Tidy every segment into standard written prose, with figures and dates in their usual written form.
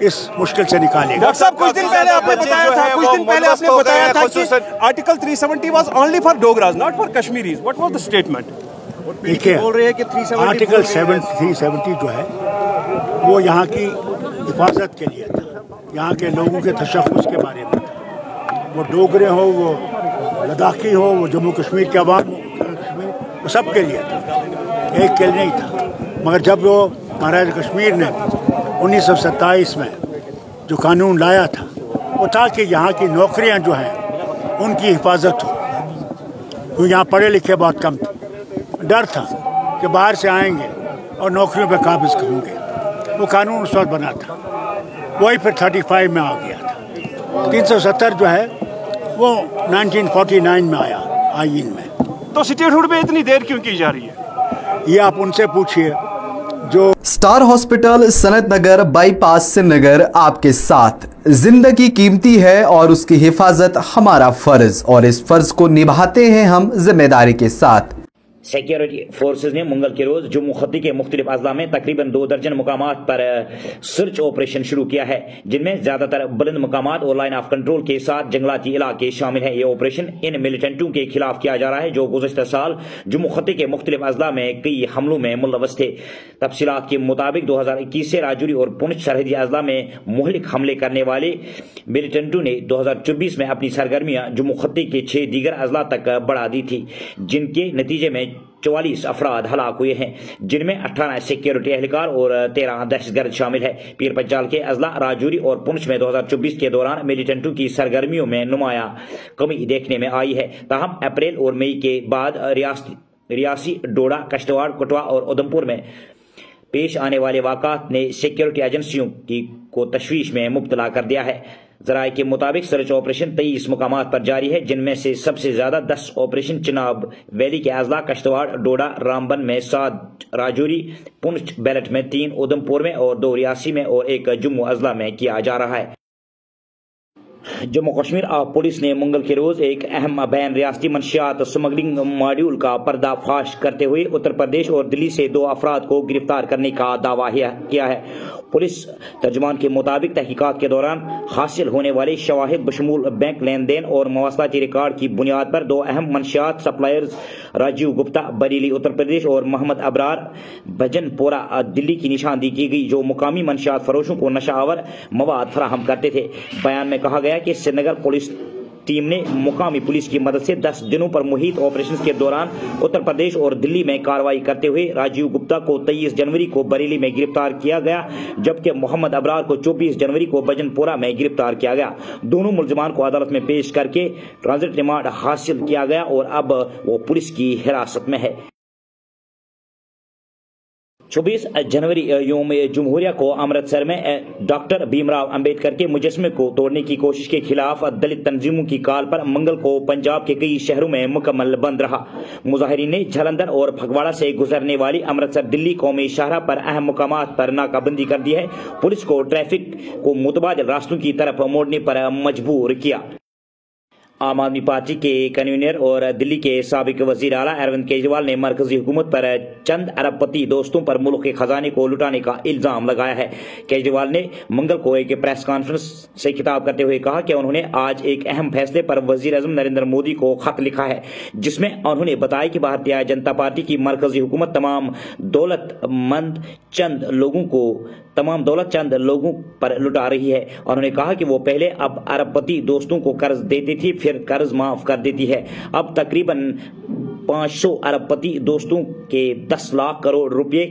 اس مشکل سے نکالے گا. ڈاکٹر صاحب کچھ دن پہلے آپ نے بتایا تھا کہ article 370 was only for Dogras not for Kashmiris. What was the statement? دیکھیے آرٹیکل 370 جو ہے وہ یہاں کی حفاظت کے لیے تھا, یہاں کے لوگوں کے تشخص کے بارے میں تھا. وہ ڈوگرے ہو, وہ لداخی ہو, وہ جموں کشمیر کے عوام وہ سب کے لیے تھا, ایک کے لیے نہیں تھا. مگر جب وہ مہاراجہ کشمیر نے 1927 میں جو قانون لایا تھا وہ تھا کہ یہاں کی نوکریاں جو ہیں ان کی حفاظت ہو, کیونکہ یہاں پڑھے لکھے بہت کم تھے. ڈر تھا کہ باہر سے آئیں گے اور نوکریوں پہ قابض کریں گے. وہ قانون اس وقت بنا تھا, وہی پھر 35 میں آ گیا تھا. 370 جو ہے وہ 1949 میں آیا آئین میں. تو اسٹیٹ ہوڈ پہ اتنی دیر کیوں کی جا رہی ہے؟ یہ آپ ان سے پوچھئے. جو اسٹار ہاسپٹل سنت نگر بائی پاس سری نگر آپ کے ساتھ. زندگی قیمتی ہے اور اس کی حفاظت ہمارا فرض, اور اس فرض کو نبھاتے ہیں ہم ذمہ داری کے ساتھ. سیکیورٹی فورسز نے منگل کے روز جموں خطے کے مختلف اضلاع میں تقریباً 2 درجن مقامات پر سرچ آپریشن شروع کیا ہے, جن میں زیادہ تر بلند مقامات اور لائن آف کنٹرول کے ساتھ جنگلاتی علاقے شامل ہیں. یہ آپریشن ان ملیٹنٹوں کے خلاف کیا جا رہا ہے جو گزشتہ سال جموں خطے کے مختلف اضلاع میں کئی حملوں میں ملوث تھے. تفصیلات کے مطابق 2021 سے راجوری اور پونچھ سرحدی اضلاع میں مہلک حملے کرنے والے ملیٹنٹوں نے 2024 میں اپنی سرگرمیاں جموں خطے کے 6 دیگر اضلاع تک بڑھا دی تھی, جن کے نتیجے میں 44 افراد ہلاک ہوئے ہیں, جن میں 18 سیکیورٹی اہلکار اور 13 دہشت گرد شامل ہے. پیر پنچال کے اضلاع راجوری اور پونچھ میں 2024 کے دوران ملیٹنٹوں کی سرگرمیوں میں نمایاں کمی دیکھنے میں آئی ہے. تاہم اپریل اور مئی کے بعد ریاسی ڈوڈا, کشتواڑ, کٹوا اور ادھمپور میں پیش آنے والے واقعات نے سیکیورٹی ایجنسیوں کو تشویش میں مبتلا کر دیا ہے. ذرائع کے مطابق سرچ آپریشن 23 مقامات پر جاری ہے, جن میں سے سب سے زیادہ 10 آپریشن چناب ویلی کے اضلاع کشتواڑ, ڈوڈا, رامبن میں 7, راجوری, پونچھ بیلٹ میں 3, ادھمپور میں اور 2 ریاسی میں اور 1 جموں اضلاع میں کیا جا رہا ہے. جموں کشمیر پولیس نے منگل کے روز ایک اہم بین ریاستی منشیات اسمگلنگ ماڈیول کا پردہ فاش کرتے ہوئے اتر پردیش اور دلی سے 2 افراد کو گرفتار کرنے کا دعویٰ کیا ہے. پولیس ترجمان کے مطابق تحقیقات کے دوران حاصل ہونے والے شواہد بشمول بینک لین دین اور مواصلاتی ریکارڈ کی بنیاد پر 2 اہم منشیات سپلائرز راجیو گپتا بریلی اتر پردیش اور محمد ابرار بھجن پورہ دلی کی نشاندہی کی گئی, جو مقامی منشیات فروشوں کو نشہ آور مواد فراہم کرتے تھے. بیان میں کہا گیا کہ سری نگر پولیس ٹیم نے مقامی پولیس کی مدد سے 10 دنوں پر محیط آپریشن کے دوران اتر پردیش اور دلی میں کارروائی کرتے ہوئے راجیو گپتا کو 23 جنوری کو بریلی میں گرفتار کیا گیا, جبکہ محمد ابرار کو 24 جنوری کو بھجن پورہ میں گرفتار کیا گیا. دونوں ملزمان کو عدالت میں پیش کر کے ٹرانزٹ ریمانڈ حاصل کیا گیا اور اب وہ پولیس کی حراست میں ہے. 24 جنوری یوم جمہوریہ کو امرتسر میں ڈاکٹر بھیم راؤ امبیڈکر کے مجسمے کو توڑنے کی کوشش کے خلاف دلت تنظیموں کی کال پر منگل کو پنجاب کے کئی شہروں میں مکمل بند رہا. مظاہرین نے جلندھر اور پھگواڑہ سے گزرنے والی امرتسر دلی قومی شاہراہ پر اہم مقامات پر ناکہ بندی کر دی ہے. پولیس کو ٹریفک کو متبادل راستوں کی طرف موڑنے پر مجبور کیا. عام آدمی پارٹی کے کنوینر اور دلی کے سابق وزیر اعلیٰ اروند کیجریوال نے مرکزی حکومت پر چند ارب پتی دوستوں پر ملک کے خزانے کو لٹانے کا الزام لگایا ہے. کیجریوال نے منگل کو ایک پریس کانفرنس سے خطاب کرتے ہوئے کہا کہ انہوں نے آج ایک اہم فیصلے پر وزیر اعظم نریندر مودی کو خط لکھا ہے, جس میں انہوں نے بتایا کہ بھارتیہ جنتا پارٹی کی مرکزی حکومت تمام دولت چند لوگوں پر لٹا رہی ہے. انہوں نے کہا کہ وہ پہلے اب ارب پتی دوستوں کو قرض دیتی تھی, پھر قرض معاف کر دیتی ہے. اب تقریباً 500 ارب پتی دوستوں کے 10 لاکھ کروڑ روپے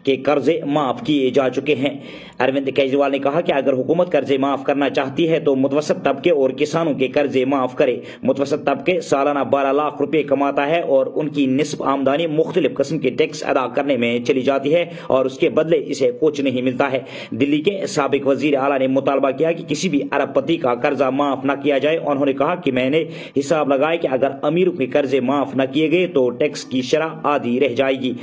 کے قرضے معاف کیے جا چکے ہیں. اروند کیجریوال نے کہا کہ اگر حکومت قرضے معاف کرنا چاہتی ہے تو متوسط طبقے اور کسانوں کے قرضے معاف کرے. متوسط طبقے سالانہ 12 لاکھ روپے کماتا ہے اور ان کی نصف آمدنی مختلف قسم کے ٹیکس ادا کرنے میں چلی جاتی ہے اور اس کے بدلے اسے کچھ نہیں ملتا ہے. دلی کے سابق وزیر اعلیٰ نے مطالبہ کیا کہ کسی بھی ارب پتی کا قرضہ معاف نہ کیا جائے. انہوں نے کہا کہ میں نے حساب لگایا کہ اگر امیروں کے قرضے معاف نہ کیے گئے تو ٹیکس کی شرح آدھی رہ جائے گی.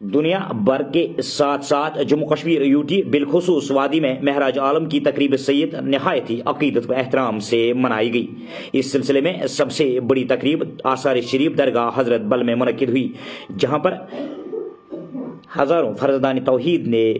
دنیا بھر کے ساتھ ساتھ جموں کشمیر یوٹی بالخصوص وادی میں مہراج عالم کی تقریب سید نہایت ہی عقیدت و احترام سے منائی گئی. اس سلسلے میں سب سے بڑی تقریب آثار شریف درگاہ حضرت بل میں منعقد ہوئی, جہاں پر ہزاروں فرزندان توحید نے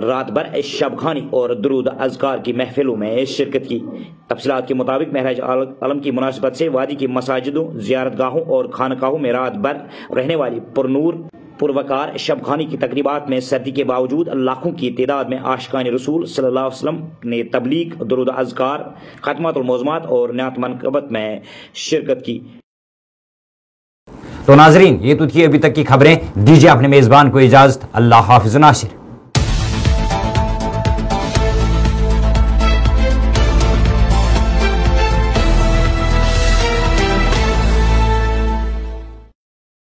رات بھر شب خوانی اور درود اذکار کی محفلوں میں شرکت کی۔ تفصیلات کے مطابق معراج عالم کی مناسبت سے وادی کی مساجدوں، زیارت گاہوں اور خانقاہوں میں رات بھر رہنے والی پرنور پروکار شب خوانی کی تقریبات میں سردی کے باوجود لاکھوں کی تعداد میں عاشقان رسول صلی اللہ علیہ وسلم نے تبلیغ، درود اذکار، ختمات الموضوعات اور نعت منقبت میں شرکت کی۔ تو ناظرین، یہ تو تھی ابھی تک کی خبریں۔ دیجیے اپنے میزبان کو اجازت۔ اللہ حافظ ناصر۔